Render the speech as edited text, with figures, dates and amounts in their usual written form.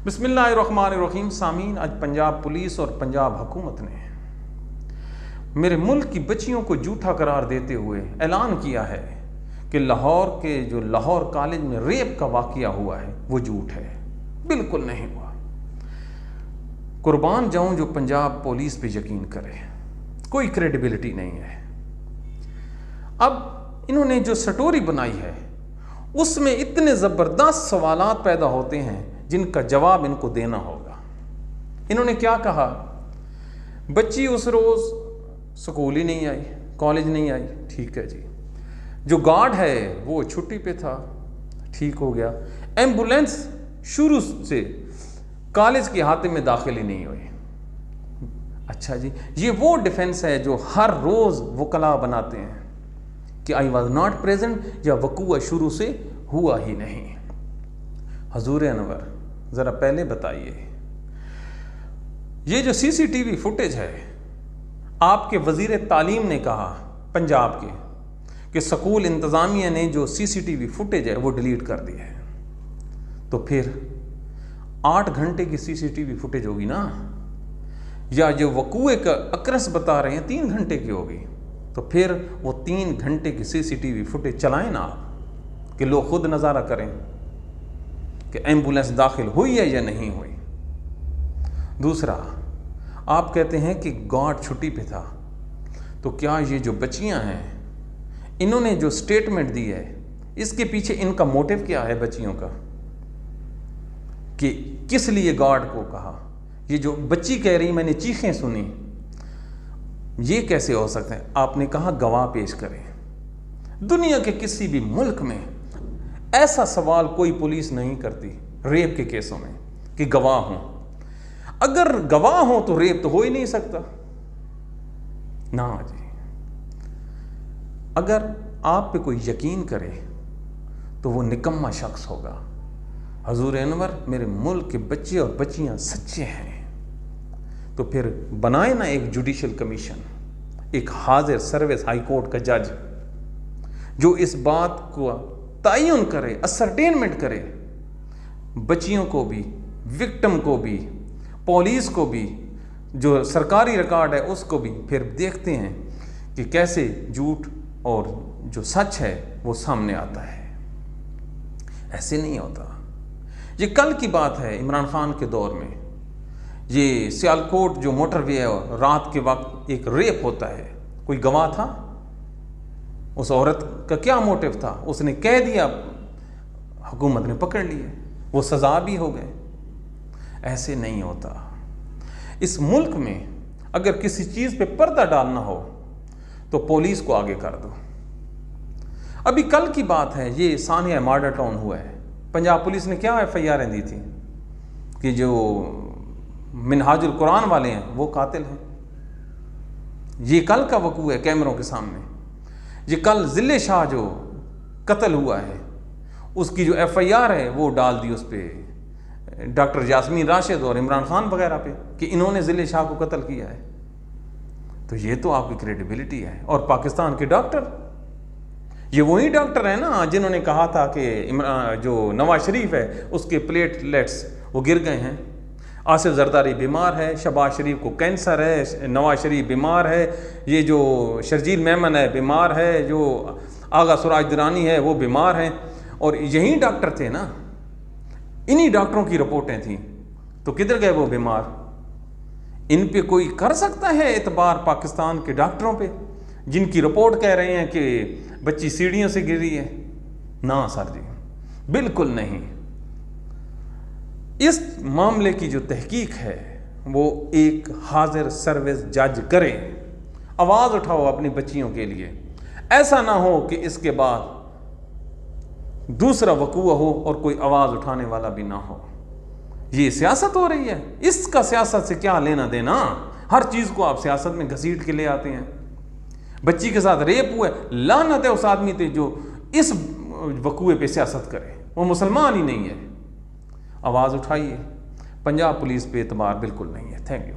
बिस्मिल्लाहिर्रहमानिर्रहीम। सामीन, आज पंजाब पुलिस और पंजाब हुकूमत ने मेरे मुल्क की बच्चियों को झूठा करार देते हुए ऐलान किया है कि लाहौर के जो लाहौर कॉलेज में रेप का वाक़या हुआ है वो झूठ है, बिल्कुल नहीं हुआ। कुर्बान जाऊं जो पंजाब पुलिस पे यकीन करे, कोई क्रेडिबिलिटी नहीं है। अब इन्होंने जो स्टोरी बनाई है उसमें इतने ज़बरदस्त सवालात पैदा होते हैं जिनका जवाब इनको देना होगा। इन्होंने क्या कहा, बच्ची उस रोज़ स्कूल ही नहीं आई, कॉलेज नहीं आई, ठीक है जी। जो गार्ड है वो छुट्टी पे था, ठीक हो गया। एम्बुलेंस शुरू से कॉलेज के अहाते में दाखिल ही नहीं हुई, अच्छा जी। ये वो डिफेंस है जो हर रोज़ वकला बनाते हैं कि आई वॉज नॉट प्रेजेंट या वकूआ शुरू से हुआ ही नहीं। हजूर अनवर, ज़रा पहले बताइए, ये जो सीसीटीवी फुटेज है, आपके वज़ीर तालीम ने कहा पंजाब के कि स्कूल इंतज़ामिया ने जो सीसीटीवी फुटेज है वो डिलीट कर दी है, तो फिर 8 घंटे की सीसीटीवी फुटेज होगी ना, या जो वकूए का अक्रस बता रहे हैं 3 घंटे की होगी, तो फिर वो 3 घंटे की सीसीटीवी फुटेज चलाएं ना आप, कि लोग खुद नज़ारा करें कि एम्बुलेंस दाखिल हुई है या नहीं हुई। दूसरा, आप कहते हैं कि गार्ड छुट्टी पे था, तो क्या ये जो बच्चियां हैं इन्होंने जो स्टेटमेंट दी है इसके पीछे इनका मोटिव क्या है बच्चियों का, कि किस लिए गार्ड को कहा? ये जो बच्ची कह रही मैंने चीखें सुनी, ये कैसे हो सकता है? आपने कहा गवाह पेश करें। दुनिया के किसी भी मुल्क में ऐसा सवाल कोई पुलिस नहीं करती रेप के केसों में कि गवाह हों। अगर गवाह हो तो रेप तो हो ही नहीं सकता ना जी। अगर आप पे कोई यकीन करे तो वो निकम्मा शख्स होगा। हजूर अनवर, मेरे मुल्क के बच्चे और बच्चियां सच्चे हैं, तो फिर बनाए ना एक जुडिशल कमीशन, एक हाजिर सर्विस हाई कोर्ट का जज जो इस बात को तयन करे, असरटेनमेंट करे, बच्चियों को भी, विक्टिम को भी, पुलिस को भी, जो सरकारी रिकॉर्ड है उसको भी, फिर देखते हैं कि कैसे झूठ और जो सच है वो सामने आता है। ऐसे नहीं होता। ये कल की बात है, इमरान खान के दौर में ये सियालकोट जो मोटरवे है, रात के वक्त एक रेप होता है, कोई गवाह था? उस औरत का क्या मोटिव था? उसने कह दिया, हुकूमत ने पकड़ लिए, वो सज़ा भी हो गए। ऐसे नहीं होता। इस मुल्क में अगर किसी चीज़ पे पर्दा डालना हो तो पुलिस को आगे कर दो। अभी कल की बात है, ये सानिया मर्डर टाउन हुआ है। पंजाब पुलिस ने क्या FIR दी थी कि जो मिनहाजुल कुरान वाले हैं वो कातिल हैं। ये कल का वकू है कैमरों के सामने। ये कल ज़िले शाह जो कत्ल हुआ है उसकी जो FIR है वो डाल दी उस पर डॉक्टर यास्मीन राशिद और इमरान खान वगैरह पे कि इन्होंने ज़िले शाह को कत्ल किया है। तो ये तो आपकी क्रेडिबिलिटी है। और पाकिस्तान के डॉक्टर, ये वही डॉक्टर है ना जिन्होंने कहा था कि जो नवाज शरीफ है उसके प्लेटलेट्स वो गिर गए हैं, आसिफ जरदारी बीमार है, शहबाज शरीफ को कैंसर है, नवाज शरीफ बीमार है, ये जो शर्जील मेमन है बीमार है, जो आगा सुराज दुरानी है वो बीमार हैं। और यही डॉक्टर थे ना, इन्हीं डॉक्टरों की रिपोर्टें थी, तो किधर गए वो बीमार? इन पे कोई कर सकता है एतबार पाकिस्तान के डॉक्टरों पे जिनकी रिपोर्ट कह रहे हैं कि बच्ची सीढ़ियों से गिरी है? ना सर जी, बिल्कुल नहीं। इस मामले की जो तहकीक है वो एक हाजिर सर्विस जज करे। आवाज़ उठाओ अपनी बच्चियों के लिए। ऐसा ना हो कि इसके बाद दूसरा वकूआ हो और कोई आवाज़ उठाने वाला भी ना हो। ये सियासत हो रही है, इसका सियासत से क्या लेना देना? हर चीज़ को आप सियासत में घसीट के ले आते हैं। बच्ची के साथ रेप हुआ है, लानत है उस आदमी पे जो इस वकूए पे सियासत करे, वो मुसलमान ही नहीं है। आवाज़ उठाइए। पंजाब पुलिस पे एतबार बिल्कुल नहीं है। Thank you.